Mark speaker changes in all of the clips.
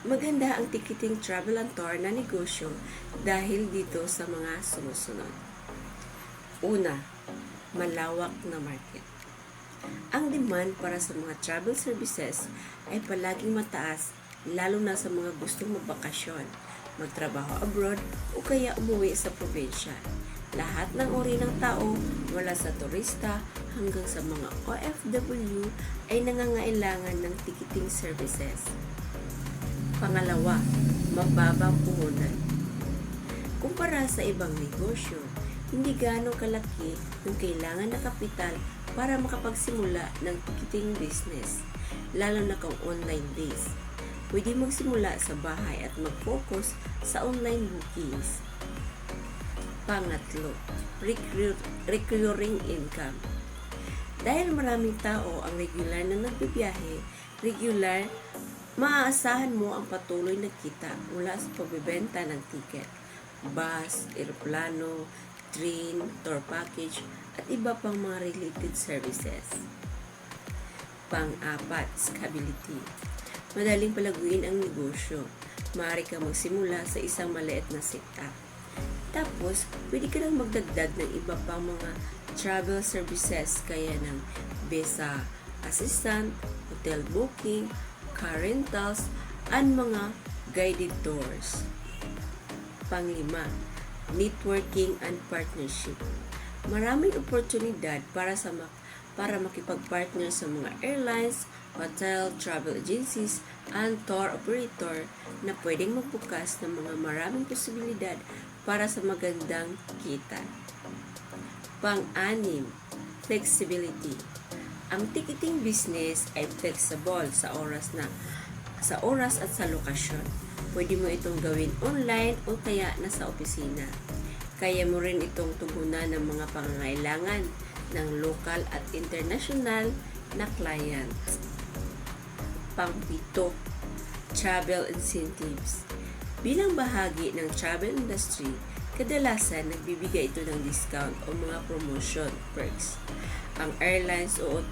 Speaker 1: Maganda ang ticketing travel and tour na negosyo dahil dito sa mga sumusunod. Una, malawak na market. Ang demand para sa mga travel services ay palaging mataas, lalo na sa mga gustong magbakasyon, magtrabaho abroad o kaya umuwi sa probinsya. Lahat ng uri ng tao, mula sa turista hanggang sa mga OFW, ay nangangailangan ng ticketing services. Pangalawa, mababang puhunan. Kumpara sa ibang negosyo, hindi ganong kalaki yung kailangan na kapital para makapagsimula ng ticketing business, lalo na kung online based. Pwede magsimula sa bahay at mag-focus sa online bookings. Pangatlo, recurring income. Dahil maraming tao ang regular na nagbibiyahe, maaasahan mo ang patuloy na kita mula sa pagbebenta ng ticket, bus, eroplano, train, tour package, at iba pang mga related services. Pang-apat, scalability. Madaling palaguin ang negosyo. Maaari kang magsimula sa isang maliit na setup. Tapos, pwede ka lang magdagdag ng iba pang mga travel services kaya ng visa assistant, hotel booking, car rentals, and mga guided tours. Panglima, networking and partnership. Maraming oportunidad para makipag-partner sa mga airlines, hotel, travel agencies, and tour operator na pwedeng magbukas ng mga maraming posibilidad para sa magandang kita. Pang-anim, flexibility. Ang ticketing business ay flexible sa oras at sa lokasyon. Pwede mo itong gawin online o kaya nasa opisina. Kaya mo rin itong tugunan ng mga pangangailangan ng local at international na clients. Pang-pito, travel incentives. Bilang bahagi ng travel industry, kadalasan nagbibigay ito ng discount o mga promotion perks. Ang airlines o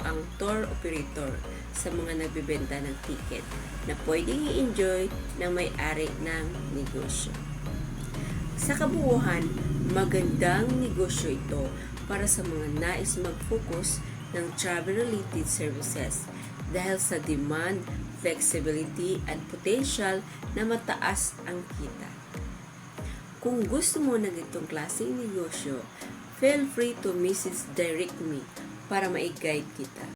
Speaker 1: ang tour operator sa mga nagbebenta ng ticket na pwedeng i-enjoy ng may-ari ng negosyo. Sa kabuuan, magandang negosyo ito para sa mga nais mag-focus ng travel-related services dahil sa demand, flexibility, at potential na mataas ang kita. Kung gusto mo ng itong klaseng negosyo, feel free to message direct me para ma-guide kita.